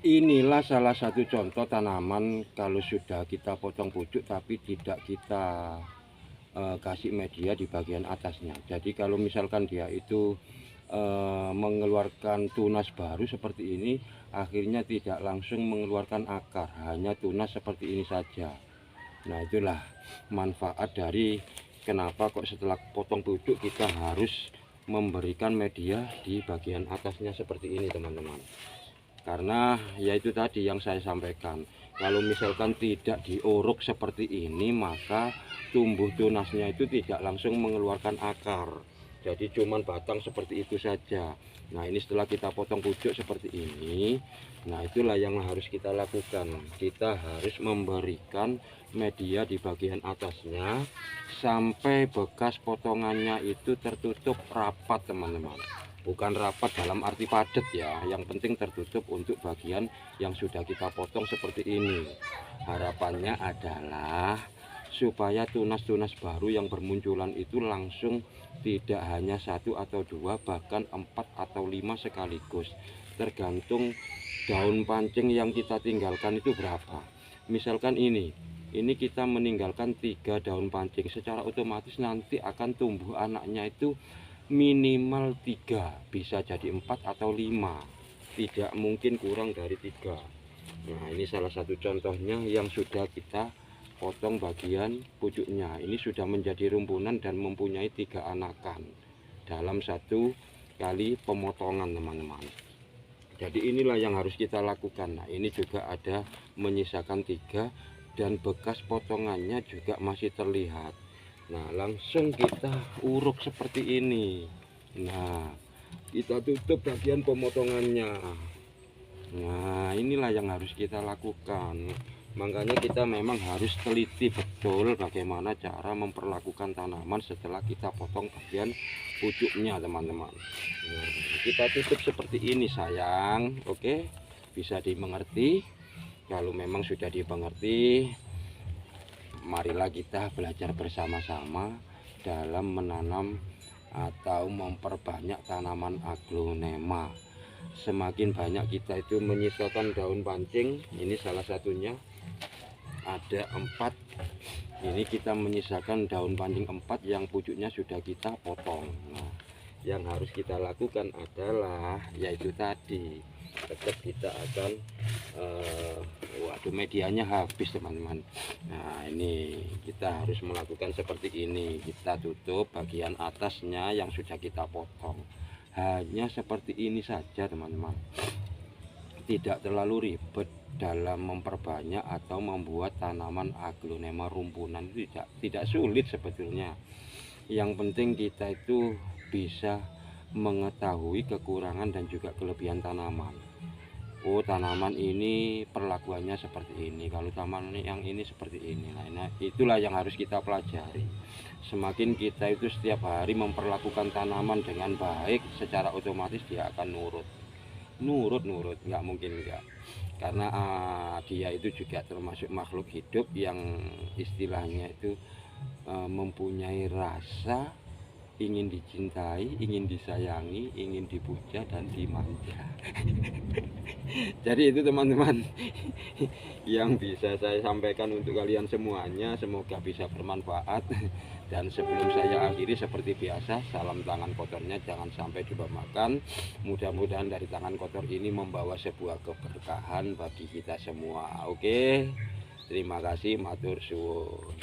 Inilah salah satu contoh tanaman kalau sudah kita potong pucuk tapi tidak kita kasih media di bagian atasnya. Jadi kalau misalkan dia itu mengeluarkan tunas baru seperti ini, akhirnya tidak langsung mengeluarkan akar, hanya tunas seperti ini saja. Nah, itulah manfaat dari kenapa kok setelah potong pucuk kita harus memberikan media di bagian atasnya seperti ini, teman-teman. Karena yaitu tadi yang saya sampaikan, kalau misalkan tidak diuruk seperti ini, maka tumbuh tunasnya itu tidak langsung mengeluarkan akar, jadi cuman batang seperti itu saja. Nah, ini setelah kita potong pucuk seperti ini, nah itulah yang harus kita lakukan. Kita harus memberikan media di bagian atasnya sampai bekas potongannya itu tertutup rapat, teman-teman. Bukan rapat dalam arti padat ya, yang penting tertutup untuk bagian yang sudah kita potong seperti ini. Harapannya adalah supaya tunas-tunas baru yang bermunculan itu langsung, tidak hanya satu atau dua, bahkan 4 atau 5 sekaligus, tergantung daun pancing yang kita tinggalkan itu berapa. Misalkan ini kita meninggalkan 3 daun pancing, secara otomatis nanti akan tumbuh anaknya itu minimal 3, bisa jadi 4 atau 5, tidak mungkin kurang dari 3. Nah, ini salah satu contohnya yang sudah kita potong bagian pucuknya. Ini sudah menjadi rumpunan dan mempunyai 3 anakan dalam satu kali pemotongan, teman-teman. Jadi inilah yang harus kita lakukan. Nah, ini juga ada menyisakan 3 dan bekas potongannya juga masih terlihat. Nah, langsung kita uruk seperti ini. Nah, kita tutup bagian pemotongannya. Nah, inilah yang harus kita lakukan. Makanya kita memang harus teliti betul bagaimana cara memperlakukan tanaman setelah kita potong bagian pucuknya, teman-teman. Nah, kita tutup seperti ini, sayang. Oke, bisa dimengerti. Kalau memang sudah dimengerti, marilah kita belajar bersama-sama dalam menanam atau memperbanyak tanaman aglonema. Semakin banyak kita itu menyisakan daun pancing, ini salah satunya ada 4. Ini kita menyisakan daun pancing 4 yang pucuknya sudah kita potong. Nah, yang harus kita lakukan adalah yaitu tadi, tetap kita akan waduh, medianya habis, teman-teman. Nah, ini kita harus melakukan seperti ini. Kita tutup bagian atasnya yang sudah kita potong, hanya seperti ini saja, teman-teman. Tidak terlalu ribet dalam memperbanyak atau membuat tanaman aglonema rumpunan. Tidak sulit sebetulnya. Yang penting kita itu bisa mengetahui kekurangan dan juga kelebihan tanaman. Oh, tanaman ini perlakuannya seperti ini, kalau tanaman yang ini seperti ini. Nah, itulah yang harus kita pelajari. Semakin kita itu setiap hari memperlakukan tanaman dengan baik, secara otomatis dia akan nurut, nggak mungkin enggak. Karena dia itu juga termasuk makhluk hidup yang istilahnya itu mempunyai rasa ingin dicintai, ingin disayangi, ingin dipuja dan dimanja. Jadi itu, teman-teman, yang bisa saya sampaikan untuk kalian semuanya. Semoga bisa bermanfaat. Dan sebelum saya akhiri, seperti biasa, salam tangan kotornya jangan sampai dibawa makan. Mudah-mudahan dari tangan kotor ini membawa sebuah keberkahan bagi kita semua. Oke, terima kasih, matur suwun.